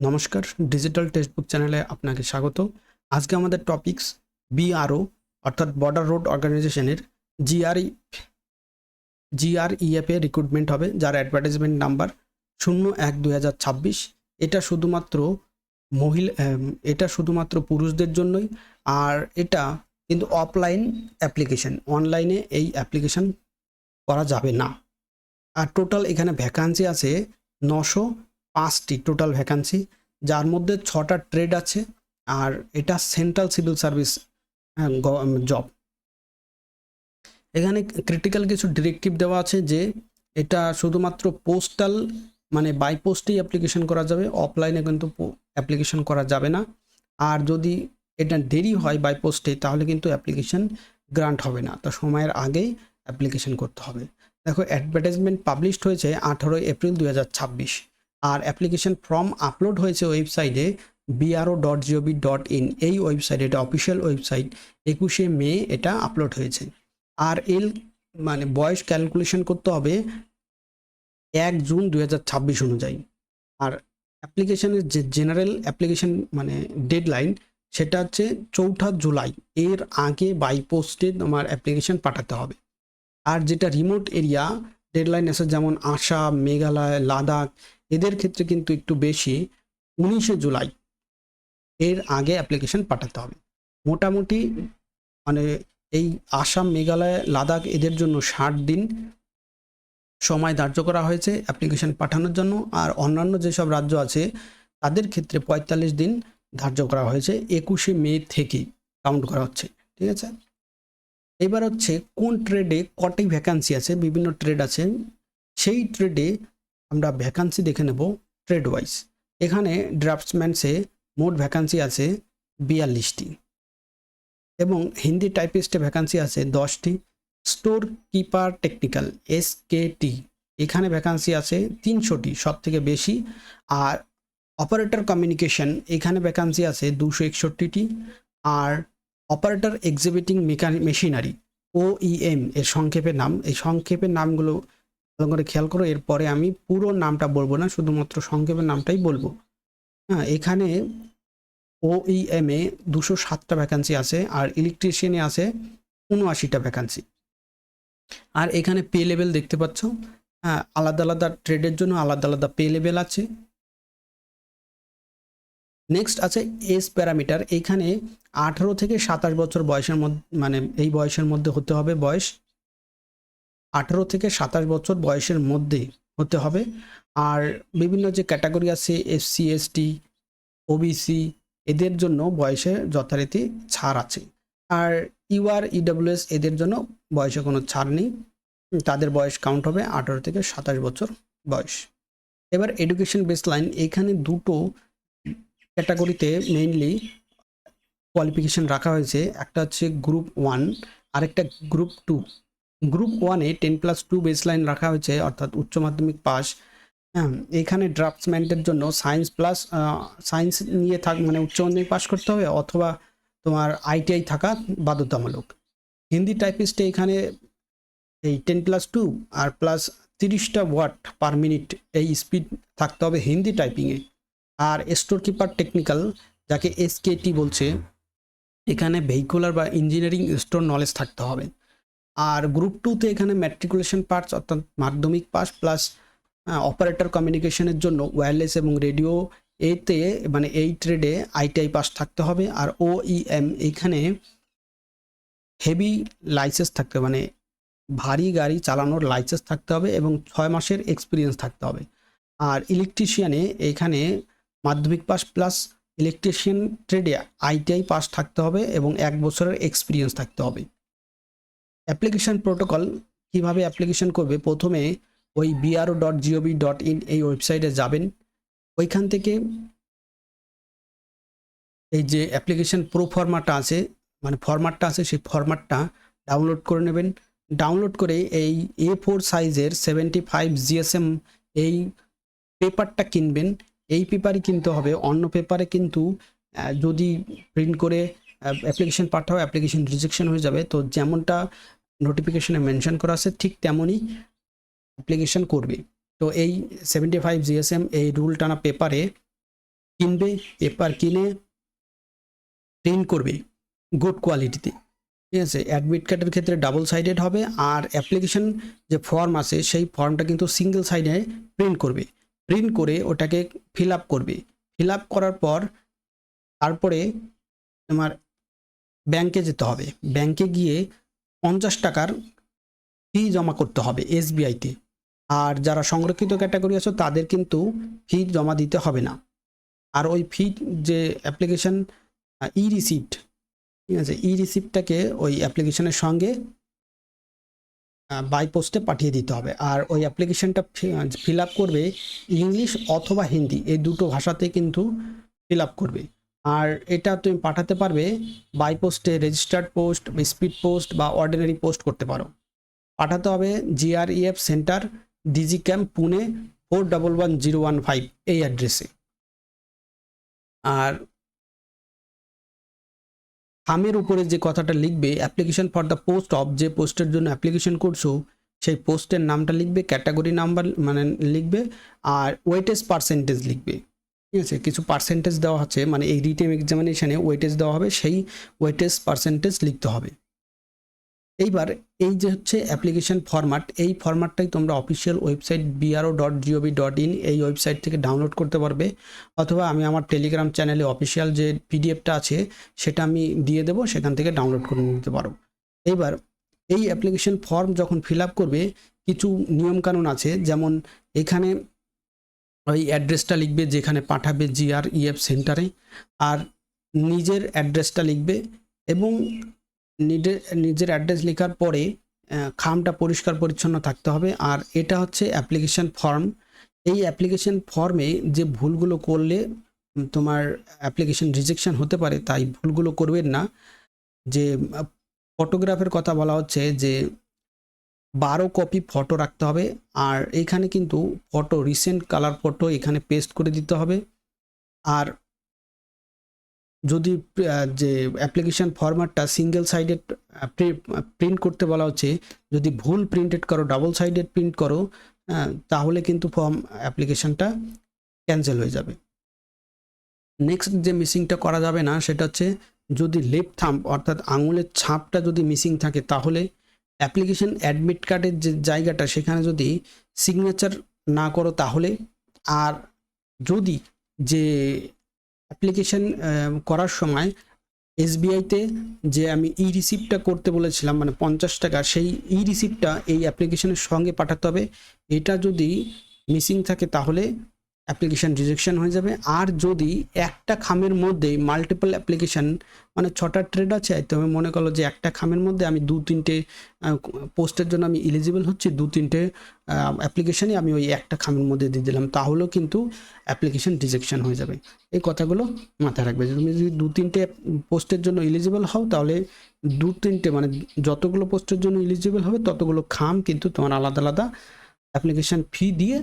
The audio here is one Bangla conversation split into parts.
নমস্কার, ডিজিটাল টেক্সটবুক চ্যানেলে আপনাকে স্বাগত। আজকে আমাদের টপিকস বিআরও অর্থাৎ বর্ডার রোড অর্গানাইজেশনের জিআরইএফ এ রিক্রুটমেন্ট হবে, যার অ্যাডভার্টাইজমেন্ট নাম্বার 01/2026। এটা শুধুমাত্র পুরুষদের জন্যই। আর এটা কিন্তু অফলাইন অ্যাপ্লিকেশন, অনলাইনে এই অ্যাপ্লিকেশন করা যাবে না। আর টোটাল এখানে ভ্যাকান্সি আছে 905টি টোটাল ভ্যাকান্সি, যার মধ্যে 6টা ট্রেড আছে। আর এটা সেন্ট্রাল সিভিল সার্ভিস জব। এখানে ক্রিটিক্যাল কিছু ডিরেক্টিভ দেওয়া আছে যে এটা শুধুমাত্র পোস্টাল মানে বাই পোস্টেই অ্যাপ্লিকেশন করা যাবে, অফলাইনে কিন্তু অ্যাপ্লিকেশন করা যাবে না। আর যদি এটা দেরি হয় বাই পোস্টে তাহলে কিন্তু অ্যাপ্লিকেশন গ্রান্ট হবে না, তো সময়ের আগেই অ্যাপ্লিকেশন করতে হবে। দেখো, অ্যাডভার্টাইজমেন্ট পাবলিশড হয়েছে 18 এপ্রিল 2026। আর অ্যাপ্লিকেশন ফর্ম আপলোড হয়েছে ওয়েবসাইটে bro.gov.in। এই ওয়েবসাইট, এটা অফিসিয়াল ওয়েবসাইট, 21 মে এটা আপলোড হয়েছে। আর মানে বয়স ক্যালকুলেশন করতে হবে 1 জুন 2026 অনুযায়ী। আর অ্যাপ্লিকেশনের যে জেনারেল অ্যাপ্লিকেশন মানে ডেডলাইন, সেটা হচ্ছে 4 জুলাই। এর আগে বাই পোস্টে তোমার অ্যাপ্লিকেশন পাঠাতে হবে। আর যেটা রিমোট এরিয়া ডেডলাইন আছে, যেমন আসাম, মেঘালয়, লাদাখ, এদের ক্ষেত্রে কিন্তু একটু বেশি, 19 জুলাই এর আগে অ্যাপ্লিকেশন পাঠাতে হবে। মোটামুটি মানে এই আসাম, মেঘালয়, লাদাখ এদের জন্য 60 দিন সময় ধার্য করা হয়েছে অ্যাপ্লিকেশন পাঠানোর জন্য। আর অন্যান্য যেসব রাজ্য আছে তাদের ক্ষেত্রে 45 দিন ধার্য করা হয়েছে, 21 মে থেকে কাউন্ট করা হচ্ছে। ঠিক আছে, এবার হচ্ছে কোন ট্রেডে কটি ভ্যাকান্সি আছে। বিভিন্ন ট্রেড আছে, সেই ট্রেডে আমরা ভ্যাকান্সি দেখে নেব ট্রেড ওয়াইজ। এখানে ড্রাফটসম্যানসে মোট ভ্যাকান্সি আছে 42টি, এবং হিন্দি টাইপিস্টে ভ্যাকান্সি আছে 10টি। স্টোর কিপার টেকনিক্যাল SKT এখানে ভ্যাকান্সি আছে 300টি, সব থেকে বেশি। আর অপারেটর কমিউনিকেশন এখানে ভ্যাকান্সি আছে 261টি। আর অপারেটর এক্সিবিটিং মেশিনারি OEM এর সংক্ষেপের নাম, এই সংক্ষেপের নামগুলো ভালো করে খেয়াল করো। এরপরে আমি পুরো নামটা বলবো না, শুধুমাত্র সংক্ষেপের নামটাই বলবো। হ্যাঁ, এখানে OEM এ 207টা ভ্যাকান্সি আছে, আর ইলেকট্রিশিয়ানে আছে 79টা ভ্যাকান্সি। আর এখানে পে লেভেল দেখতে পাচ্ছ। হ্যাঁ, আলাদা আলাদা ট্রেডের জন্য আলাদা আলাদা পে লেভেল আছে। নেক্সট আছে এজ প্যারামিটার। এইখানে 18 থেকে 27 বছর বয়সের মধ্যে, মানে এই বয়সের মধ্যে হতে হবে বয়স, 18 থেকে 27 বছর বয়সের মধ্যে হতে হবে। আর বিভিন্ন যে ক্যাটাগরি আছে SC ST OBC এদের জন্য বয়সে যথারীতি ছাড় আছে। আর UR EWS এদের জন্য বয়সে কোনো ছাড় নেই, তাদের বয়স কাউন্ট হবে 18 থেকে 27 বছর বয়স। এবার এডুকেশন বেসলাইন, এখানে দুটো ক্যাটাগরিতে মেইনলি কোয়ালিফিকেশন রাখা হয়েছে। একটা হচ্ছে গ্রুপ 1, আরেকটা গ্রুপ 2। গ্রুপ 1-এ 10+2 বেসলাইন রাখা হয়েছে, অর্থাৎ উচ্চ মাধ্যমিক পাস। হ্যাঁ, এখানে ড্রাফটসম্যানদের জন্য সায়েন্স নিয়ে মানে উচ্চ মাধ্যমিক পাস করতে হবে, অথবা তোমার ITI থাকা বাধ্যতামূলক। হিন্দি টাইপিস্টে এখানে এই 10+2 আর প্লাস 30টা ওয়াট পার মিনিট এই স্পিড থাকতে হবে হিন্দি টাইপিংয়ে। আর স্টোর কিপার টেকনিক্যাল, যাকে SKT বলছে, এখানে ভেহিকুলার বা ইঞ্জিনিয়ারিং স্টোর নলেজ থাকতে হবে। আর গ্রুপ 2-তে এখানে ম্যাট্রিকুলেশন পাস অর্থাৎ মাধ্যমিক পাস প্লাস অপারেটর কমিউনিকেশনের জন্য ওয়্যারলেস এবং রেডিও এতে মানে এই ট্রেডে ITI পাস থাকতে হবে। আর OEM এইখানে হেভি লাইসেন্স থাকতে হবে, মানে ভারী গাড়ি চালানোর লাইসেন্স থাকতে হবে এবং 6 মাসের এক্সপিরিয়েন্স থাকতে হবে। আর ইলেকট্রিশিয়ানে এখানে মাধ্যমিক পাস প্লাস ইলেকট্রিশিয়ান ট্রেডে ITI পাস থাকতে হবে এবং 1 বছরের এক্সপিরিয়েন্স থাকতে হবে। অ্যাপ্লিকেশন প্রোটোকল, কিভাবে অ্যাপ্লিকেশন করবে, প্রথমে ওই bro.gov.in এই ওয়েবসাইটে যাবেন। ওইখান থেকে এই যে অ্যাপ্লিকেশন প্রো ফরম্যাটটা আছে, মানে ফরম্যাটটা আছে, সেই ফরম্যাটটা ডাউনলোড করে নেবেন। ডাউনলোড করে এই A4 সাইজের 75 GSM এই পেপারটা কিনবেন। এই পেপারই কিনতে হবে, অন্য পেপারে কিন্তু যদি প্রিন্ট করে অ্যাপ্লিকেশন পাঠাও অ্যাপ্লিকেশন রিজেকশন হয়ে যাবে। তো যেমনটা নোটিফিকেশনে মেনশন করা আছে ঠিক তেমনই অ্যাপ্লিকেশন করবে। তো এই 75 GSM এই রুল টানা পেপারে কিনবে, পেপার কিনে প্রিন্ট করবে গুড কোয়ালিটিতে, ঠিক আছে। অ্যাডমিট কার্ডের ক্ষেত্রে ডাবল সাইডেড হবে, আর অ্যাপ্লিকেশন যে ফর্ম আছে সেই ফর্মটা কিন্তু সিঙ্গেল সাইডে প্রিন্ট করবে। প্রিন্ট করে ওটাকে ফিল আপ করবে। ফিল আপ করার পর তারপরে তোমার ব্যাংকে যেতে হবে। ব্যাংকে গিয়ে 50 টাকার ফি জমা করতে হবে এসবিআইতে। আর যারা সংরক্ষিত ক্যাটাগরি আছে তাদের কিন্তু ফি জমা দিতে হবে না। আর ওই ফি যে অ্যাপ্লিকেশন ই রিসিপ্ট, ঠিক আছে, ই রিসিপ্টটাকে ওই অ্যাপ্লিকেশনের সঙ্গে বাই পোস্টে পাঠিয়ে দিতে হবে। আর ওই অ্যাপ্লিকেশনটা ফিল আপ করবে ইংলিশ অথবা হিন্দি, এই দুটো ভাষাতে কিন্তু ফিল আপ করবে। আর এটা তুমি পাঠাতে পারবে বাই পোস্টে, রেজিস্টার্ড পোস্ট, স্পিড পোস্ট বা অর্ডিনারি পোস্ট করতে পারো। পাঠাতে হবে GREF centre, DG camp, Pune 411015 এই অ্যাড্রেসে। আর খামের উপরে যে কথাটা লিখবে, application for the post of, যে পোস্টের জন্য অ্যাপ্লিকেশন করছো সেই পোস্টের নামটা লিখবে, ক্যাটাগরি নাম্বার মানে লিখবে, আর ওয়েটেজ পার্সেন্টেজ লিখবে, ঠিক আছে। কিছু পার্সেন্টেজ দেওয়া আছে, মানে এই রিটেন এক্সামিনেশানে ওয়েটেজ দেওয়া হবে, সেই ওয়েটেজ পার্সেন্টেজ লিখতে হবে। এইবার এই যে হচ্ছে অ্যাপ্লিকেশন ফরম্যাট, এই ফরম্যাটটাই তোমরা অফিসিয়াল ওয়েবসাইট bro.gov.in এই ওয়েবসাইট থেকে ডাউনলোড করতে পারবে, অথবা আমি আমার টেলিগ্রাম চ্যানেলে অফিসিয়াল যে পিডিএফটা আছে সেটা আমি দিয়ে দেবো, সেখান থেকে ডাউনলোড করে নিতে পারো। এইবার এই অ্যাপ্লিকেশন ফর্ম যখন ফিল আপ করবে কিছু নিয়মকানুন আছে, যেমন এখানে ওই অ্যাড্রেসটা লিখবে যেখানে পাঠাবে GREF সেন্টারে, আর নিজের অ্যাড্রেসটা লিখবে, এবং নিজের অ্যাড্রেস লেখার পরে খামটা পরিষ্কার পরিচ্ছন্ন থাকতে হবে। আর এটা হচ্ছে অ্যাপ্লিকেশন ফর্ম। এই অ্যাপ্লিকেশন ফর্মে যে ভুলগুলো করলে তোমার অ্যাপ্লিকেশন রিজেকশন হতে পারে, তাই ভুলগুলো করবেন না। যে ফটোগ্রাফের কথা বলা হচ্ছে যে 12 কপি ফটো রাখতে হবে, আর এখানে কিন্তু ফটো রিসেন্ট কালার ফটো এখানে পেস্ট করে দিতে হবে। আর যদি যে অ্যাপ্লিকেশন ফরম্যাটটা সিঙ্গেল সাইডেড প্রিন্ট করতে বলা হচ্ছে, যদি ভুল প্রিন্টেড করো, ডাবল সাইডেড প্রিন্ট করো, তাহলে কিন্তু ফর্ম অ্যাপ্লিকেশনটা ক্যান্সেল হয়ে যাবে। নেক্সট যে মিসিংটা করা যাবে না সেটা হচ্ছে যদি লেফট থাম্ব অর্থাৎ আঙুলের ছাপটা যদি মিসিং থাকে, তাহলে অ্যাপ্লিকেশন অ্যাডমিট কার্ডের যে জায়গাটা সেখানে যদি সিগনেচার না করো তাহলে, আর যদি যে অ্যাপ্লিকেশন করার সময় এসবিআইতে যে আমি ই রিসিপ্টটা করতে বলেছিলাম মানে 50 টাকা, সেই ই রিসিপ্টটা এই অ্যাপ্লিকেশনের সঙ্গে পাঠাতে হবে। এটা যদি মিসিং থাকে তাহলে অ্যাপ্লিকেশান রিজেকশন হয়ে যাবে। আর যদি একটা খামের মধ্যে মাল্টিপল অ্যাপ্লিকেশান মানে 6টা ট্রেড আছে, তুমি মনে করো যে একটা খামের মধ্যে আমি 2-3টে পোস্টের জন্য আমি এলিজিবল হচ্ছি, 2-3টে অ্যাপ্লিকেশানই আমি ওই একটা খামের মধ্যে দিয়ে দিলাম, তাহলেও কিন্তু অ্যাপ্লিকেশান রিজেকশন হয়ে যাবে। এই কথাগুলো মাথায় রাখবে। তুমি যদি 2-3টে পোস্টের জন্য এলিজিবল হও, তাহলে 2-3টে মানে যতগুলো পোস্টের জন্য এলিজিবল হবে ততগুলো খাম কিন্তু তোমার আলাদা আলাদা অ্যাপ্লিকেশান ফি দিয়ে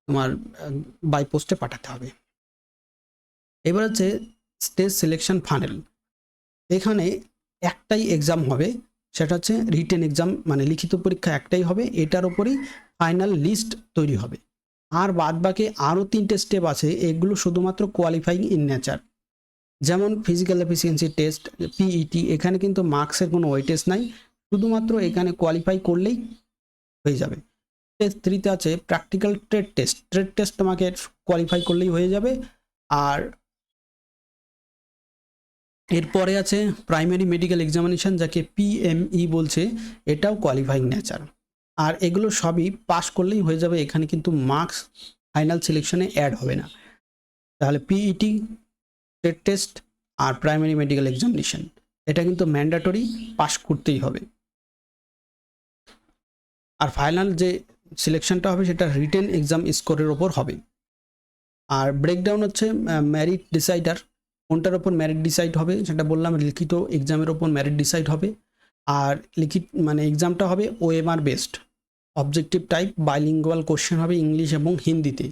তোমার বাই পোস্টে পাঠাতে হবে। এবার হচ্ছে স্টেজ সিলেকশন ফানেল। এখানে একটাই এক্সাম হবে, সেটা হচ্ছে রিটেন এক্সাম, মানে লিখিত পরীক্ষা একটাই হবে, এটার উপরেই ফাইনাল লিস্ট তৈরি হবে। আর বাদ বাকি আরও 3টে স্টেপ আছে, এগুলো শুধুমাত্র কোয়ালিফাইং ইন নেচার। যেমন ফিজিক্যাল এফিসিয়েন্সি টেস্ট, পিইটি, এখানে কিন্তু মার্কসের কোনো ওয়েটেজ নাই, শুধুমাত্র এখানে কোয়ালিফাই করলেই হয়ে যাবে। স্টেজ 3তে আছে practical trade test. Trade test তোমাকে কোয়ালিফাই করলেই হয়ে যাবে। আর এরপরে আছে প্রাইমারি মেডিকেল এক্সামিনেশন, যাকে PME বলছে, এটাও কোয়ালিফাইং নেচার। আর এগুলো সবই পাস করলেই হয়ে যাবে, এখানে কিন্তু মার্কস ফাইনাল সিলেকশনে অ্যাড হবে না। তাহলে PET, ট্রেড টেস্ট আর প্রাইমারি মেডিকেল এক্সামিনেশন এটা কিন্তু ম্যান্ডেটরি, পাস করতেই হবে। আর ফাইনাল যে সিলেকশনটা হবে সেটা রিটেন এক্সাম স্কোরের ওপর হবে। আর ব্রেকডাউন হচ্ছে মেরিট ডিসাইডার, কোনটার ওপর মেরিট ডিসাইড হবে সেটা বললাম, লিখিত এক্সামের ওপর মেরিট ডিসাইড হবে। আর লিখিত মানে এক্সামটা হবে OMR based, objective type, bilingual question হবে ইংলিশ এবং হিন্দিতে।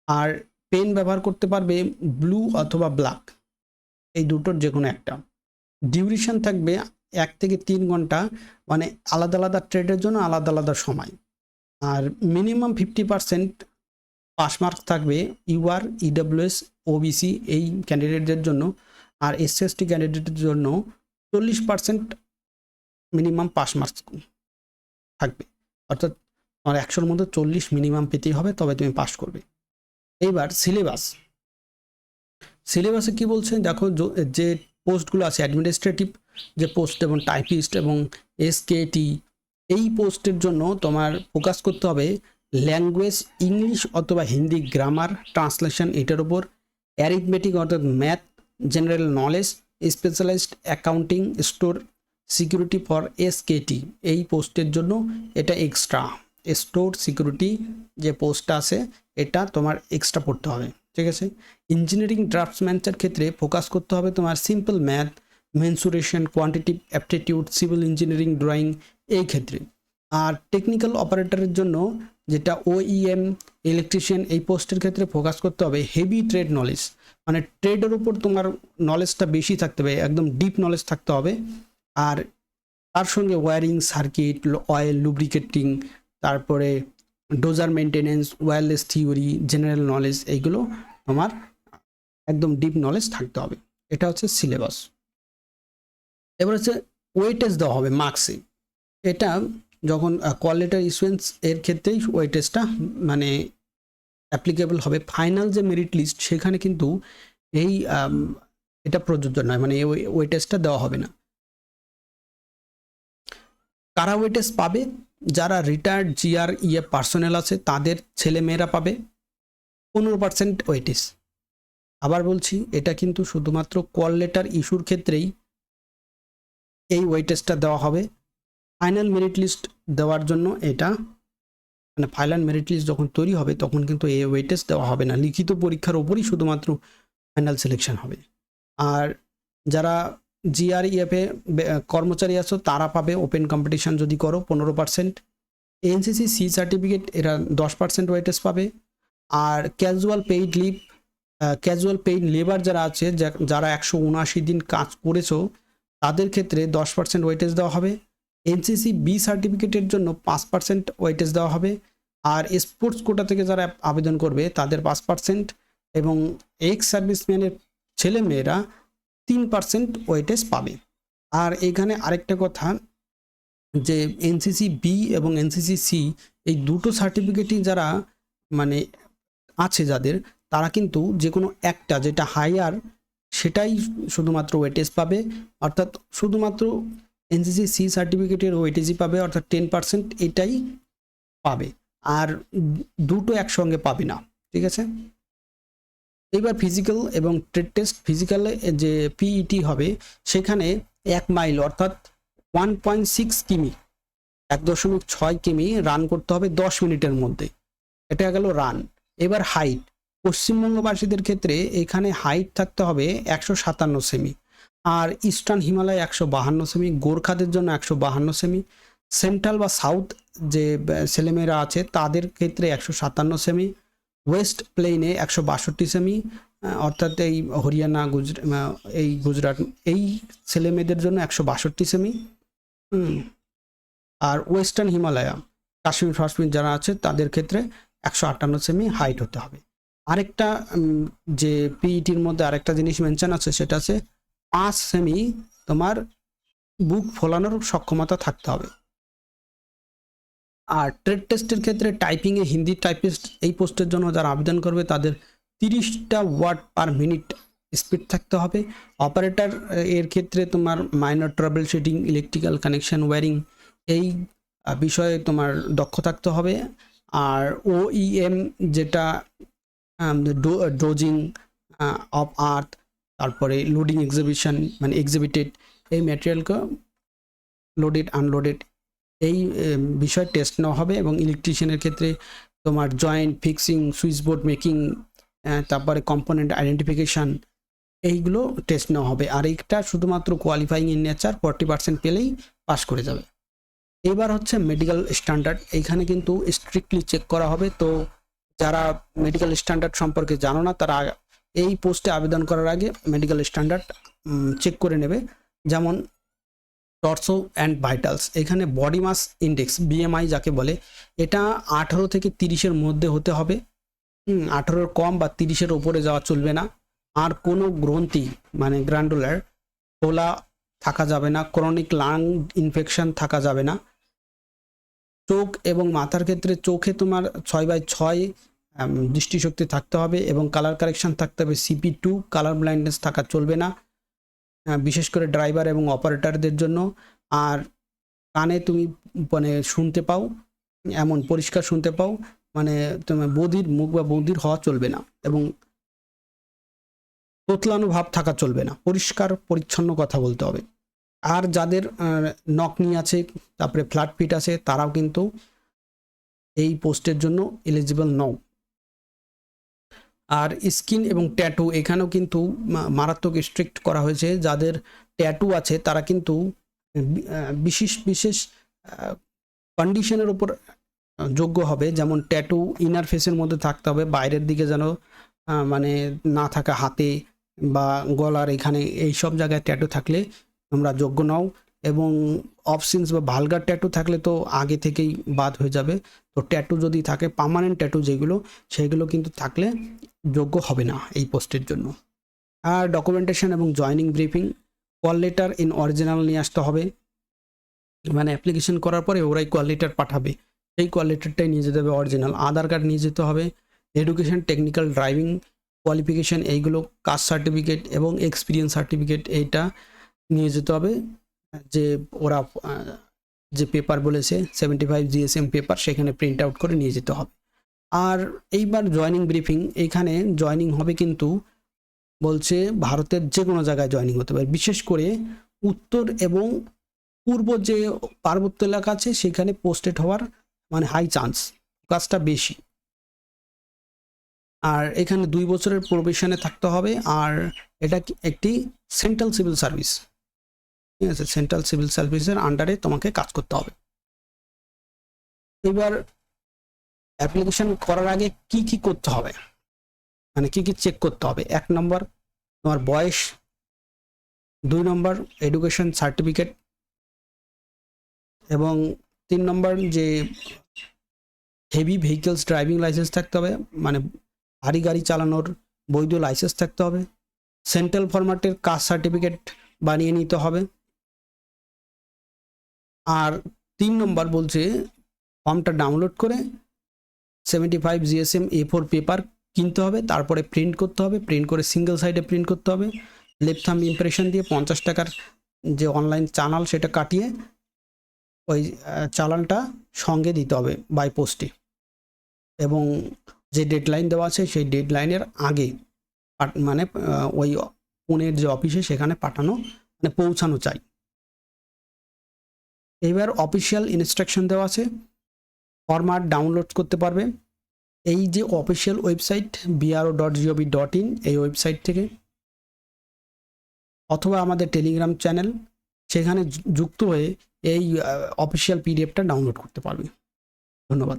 আর পেন ব্যবহার করতে পারবে ব্লু অথবা ব্ল্যাক, এই দুটোর যে কোনো একটা। ডিউরেশন থাকবে 1 থেকে 3 ঘন্টা, মানে আলাদা আলাদা ট্রেডের জন্য আলাদা আলাদা সময়। আর মিনিমাম 50% পাস মার্কস থাকবে ইউআর, ইডব্লিউএস, ওবিসি এই ক্যান্ডিডেটদের জন্য। আর এসসি ক্যান্ডিডেটের জন্য 40% মিনিমাম পাস মার্কস থাকবে, অর্থাৎ তোমার 100-র মধ্যে 40 মিনিমাম পেতেই হবে, তবে তুমি পাস করবে। এইবার সিলেবাসে কি বলছে দেখো, যে পোস্টগুলো আছে অ্যাডমিনিস্ট্রেটিভ যে পোস্ট এবং টাইপিস্ট এবং এসকেটি, এই পোস্টের জন্য তোমার ফোকাস করতে হবে ল্যাঙ্গুয়েজ ইংলিশ অথবা হিন্দি গ্রামার ট্রান্সলেশন, এটার উপর অ্যারিথমেটিক অর্থাৎ math, general knowledge, specialised accounting, store security for SKT এই পোস্টের জন্য এটা এক্সট্রা। স্টোর সিকিউরিটি যে পোস্টটা আছে এটা তোমার এক্সট্রা পড়তে হবে, ঠিক আছে। ইঞ্জিনিয়ারিং ড্রাফটসম্যানের ক্ষেত্রে ফোকাস করতে হবে তোমার simple math, mensuration, quantitative aptitude, civil engineering, drawing এই ক্ষেত্রে। আর টেকনিক্যাল অপারেটরের জন্য যেটা ওইএম, ইলেকট্রিশিয়ান এই পোস্টের ক্ষেত্রে ফোকাস করতে হবে হেভি ট্রেড নলেজ, মানে ট্রেডের উপর তোমার নলেজটা বেশি থাকতে হবে, একদম ডিপ নলেজ থাকতে হবে। আর তার সঙ্গে ওয়্যারিং, সার্কিট, অয়েল লুব্রিকেটিং, তারপরে dozer maintenance, wireless theory, general knowledge, এইগুলো তোমার একদম ডিপ নলেজ থাকতে হবে। এটা হচ্ছে সিলেবাস। এবার হচ্ছে ওয়েটেজ দেওয়া হবে মার্কসে। এটা যখন কল লেটার ইস্যুয়েন্স এর ক্ষেত্রেই ওয়েটেজটা মানে অ্যাপ্লিকেবল হবে। ফাইনাল যে মেরিট লিস্ট সেখানে কিন্তু এই এটা প্রযোজ্য নয়, মানে এই ওয়েটেজটা দেওয়া হবে না। কারা ওয়েটেজ পাবে? যারা রিটায়ার্ড জিআর ইএফ পার্সোনেল আছে তাদের ছেলেমেয়েরা পাবে 15% ওয়েটেজ। আবার বলছি, এটা কিন্তু শুধুমাত্র কল লেটার ইস্যুর ক্ষেত্রেই এই ওয়েটেজটা দেওয়া হবে। ফাইনাল মেরিট লিস্ট দেওয়ার জন্য এটা মানে ফাইনাল মেরিট লিস্ট যখন তৈরি হবে তখন কিন্তু এই ওয়েটেজ দেওয়া হবে না, লিখিত পরীক্ষার ওপরই শুধুমাত্র ফাইনাল সিলেকশন হবে। আর যারা জিআরইএফে কর্মচারী আছো তারা পাবে ওপেন কম্পিটিশন যদি করো 15%। এনসিসি সি সার্টিফিকেট এরা 10% ওয়েটেজ পাবে। আর ক্যাজুয়াল পেইড লেবার যারা আছে, যারা 179 দিন কাজ করেছো তাদের ক্ষেত্রে 10% ওয়েটেজ দেওয়া হবে। এনসিসি বি সার্টিফিকেটের জন্য 5% ওয়েটেজ দেওয়া হবে। আর স্পোর্টস কোটা থেকে যারা আবেদন করবে তাদের 5%, এবং এক্স সার্ভিসম্যানের ছেলেমেয়েরা 3% ওয়েটেজ পাবে। আর এখানে আরেকটা কথা, যে এনসিসি বি এবং এনসিসি সি এই দুটো সার্টিফিকেটই যারা মানে আছে যাদের, তারা কিন্তু যে কোনো একটা যেটা হায়ার সেটাই শুধুমাত্র ওয়েটেজ পাবে, অর্থাৎ শুধুমাত্র এনসিসি সি সার্টিফিকেটের ওয়েটেজই পাবে, অর্থাৎ 10% এটাই পাবে, আর দুটো একসঙ্গে পাবে না, ঠিক আছে। এবার ফিজিক্যাল এবং ট্রেড টেস্ট। ফিজিক্যালে যে পিইটি হবে সেখানে 1 মাইল অর্থাৎ 1.6 কিমি 1.6 কিমি রান করতে হবে 10 মিনিটের মধ্যে, এটা গেল রান। এবার হাইট, পশ্চিমবঙ্গবাসীদের ক্ষেত্রে এখানে হাইট থাকতে হবে 157 সেমি, আর ইস্টার্ন হিমালয় 152 সেমি, গোর্খাদের জন্য 152 সেমি, সেন্ট্রাল বা সাউথ যে ছেলেমেয়েরা আছে তাদের ক্ষেত্রে 157 সেমি, ওয়েস্ট প্লেনে 162 সেমি, অর্থাৎ এই হরিয়ানা, এই গুজরাট এই ছেলেমেয়েদের জন্য 162 সেমি। আর ওয়েস্টার্ন হিমালয়া কাশ্মীর যারা আছে তাদের ক্ষেত্রে 158 সেমি হাইট হতে হবে। আরেকটা যে পিইটির মধ্যে আরেকটা জিনিস মেনশন আছে, সেটা আছে 5 সেমি তোমার বুক ফোলানোর সক্ষমতা থাকতে হবে। আর ট্রেড টেস্টের ক্ষেত্রে টাইপিংয়ে হিন্দি টাইপিস্ট এই পোস্টের জন্য যারা আবেদন করবে তাদের 30টা ওয়ার্ড পার মিনিট স্পিড থাকতে হবে। অপারেটর এর ক্ষেত্রে তোমার minor troubleshooting, electrical connection, wiring এই বিষয়ে তোমার দক্ষ থাকতে হবে। আর ওইএম যেটা ডোজিং অফ আর্থ, তারপরে লোডিং এক্সিবিশন মানে এক্সিবিটেড এই ম্যাটেরিয়ালকে লোডেড আনলোডেড এই বিষয় টেস্ট নেওয়া হবে। এবং ইলেকট্রিশিয়ানের ক্ষেত্রে তোমার জয়েন্ট ফিক্সিং, সুইচবোর্ড মেকিং, তারপরে কম্পোনেন্ট আইডেন্টিফিকেশান এইগুলো টেস্ট নেওয়া হবে। আর এইটা শুধুমাত্র কোয়ালিফাইং ইন নেচার 40% পেলেই পাস করে যাবে। এবার হচ্ছে মেডিকেল স্ট্যান্ডার্ড, এইখানে কিন্তু স্ট্রিক্টলি চেক করা হবে। তো যারা মেডিকেল স্ট্যান্ডার্ড সম্পর্কে জানো না তারা এই পোস্টে আবেদন করার আগে মেডিকেল স্ট্যান্ডার্ড চেক করে নেবে। যেমন টর্সো অ্যান্ড ভাইটালস, এখানে বডি মাস ইন্ডেক্স বিএমআই যাকে বলে, এটা 18 থেকে 30-এর মধ্যে হতে হবে। 18-র কম বা 30-এর ওপরে যাওয়া চলবে না। আর কোনো গ্রন্থি মানে গ্র্যান্ডুলার ফোলা থাকা যাবে না, ক্রনিক লাং ইনফেকশন থাকা যাবে না। চোখ এবং মাথার ক্ষেত্রে চোখে তোমার 6/6 দৃষ্টিশক্তি থাকতে হবে এবং কালার কারেকশন থাকতে হবে CP2, কালার ব্লাইন্ডনেস থাকা চলবে না, বিশেষ করে ড্রাইভার এবং অপারেটরদের জন্য। আর কানে তুমি মানে শুনতে পাও, এমন পরিষ্কার শুনতে পাও, মানে তোমার বধির মুখ বা বধির হওয়া চলবে না এবং তোতলানো ভাব থাকা চলবে না, পরিষ্কার পরিচ্ছন্ন কথা বলতে হবে। আর যাদের নকনি আছে, তারপরে ফ্ল্যাট ফিট আছে, তারাও কিন্তু এই পোস্টের জন্য এলিজিবল নও। আর স্কিন এবং ট্যাটু এখানেও কিন্তু মারাত্মক স্ট্রিক্ট করা হয়েছে। যাদের ট্যাটু আছে তারা কিন্তু বিশেষ বিশেষ কন্ডিশনের উপর যোগ্য হবে, যেমন ট্যাটু ইনার ফেসের মধ্যে থাকতে হবে, বাইরের দিকে যেন মানে না থাকা, হাতে বা গলার এখানে এই সব জায়গায় ট্যাটু থাকলে তোমরা যোগ্য নও। এবং অপশনস বা ভালগার ট্যাটু থাকলে তো আগে থেকেই বাদ হয়ে যাবে। তো ট্যাটু যদি থাকে, পার্মানেন্ট ট্যাটু যেগুলো, সেগুলো কিন্তু থাকলে যোগ্য হবে না এই পোস্টের জন্য। আর ডকুমেন্টেশন এবং joining briefing, call letter in original নিয়ে আসতে হবে, মানে অ্যাপ্লিকেশন করার পরে ওরাই কল লেটার পাঠাবে, সেই কল লেটারটাই নিয়ে যেতে হবে অরিজিনাল। আধার কার্ড নিয়ে যেতে হবে, এডুকেশন, টেকনিক্যাল, ড্রাইভিং কোয়ালিফিকেশান এইগুলো, কাস্ট সার্টিফিকেট এবং এক্সপিরিয়েন্স সার্টিফিকেট এইটা নিয়ে যেতে হবে। যে ওরা যে পেপার বলেছে 75 GSM পেপার, সেখানে প্রিন্ট আউট করে নিয়ে যেতে হবে। আর এইবার জয়নিং ব্রিফিং, এইখানে জয়নিং হবে কিন্তু বলছে ভারতের যে কোনো জায়গায় জয়নিং হতে পারে, বিশেষ করে উত্তর এবং পূর্ব যে পার্বত্য এলাকা আছে সেখানে পোস্টেড হওয়ার মানে হাই চান্স, কাজটা বেশি। আর এখানে 2 বছরের প্রবেশনে থাকতে হবে। আর এটা একটি সেন্ট্রাল সিভিল সার্ভিস, ঠিক আছে, সেন্ট্রাল সিভিল সার্ভিসের আন্ডারে তোমাকে কাজ করতে হবে। এবার অ্যাপ্লিকেশন করার আগে কি কি করতে হবে, মানে কি কি চেক করতে হবে? 1 নম্বর তোমার বয়স, 2 নম্বর এডুকেশন সার্টিফিকেট, এবং 3 নম্বর যে হেভি ভেহিকলস ড্রাইভিং লাইসেন্স থাকতে হবে, মানে ভারী গাড়ি চালানোর বৈধ লাইসেন্স থাকতে হবে। সেন্ট্রাল ফরম্যাটের কাস্ট সার্টিফিকেট বানিয়ে নিতে হবে। আর 3 নম্বর বলছে ফর্মটা ডাউনলোড করে 75 GSM A4 পেপার কিনতে হবে, তারপরে প্রিন্ট করতে হবে, প্রিন্ট করে সিঙ্গেল সাইডে প্রিন্ট করতে হবে, লেফট থাম্ব ইমপ্রেশন দিয়ে 50 টাকার যে অনলাইন চালান সেটা কাটিয়ে ওই চালানটা সঙ্গে দিতে হবে বাই পোস্টে, এবং যে ডেডলাইন দেওয়া আছে সেই ডেডলাইনের আগে মানে ওই পুনের যে অফিসে সেখানে পাঠানো মানে পৌঁছানো চাই। এবার অফিসিয়াল ইনস্ট্রাকশন দেওয়া আছে, ফরম্যাট ডাউনলোড করতে পারবে এই যে অফিসিয়াল ওয়েবসাইট bro.gov.in, এই ওয়েবসাইট থেকে, অথবা আমাদের টেলিগ্রাম চ্যানেল, সেখানে যুক্ত হয়ে এই অফিসিয়াল PDFটা ডাউনলোড করতে পারবে। ধন্যবাদ।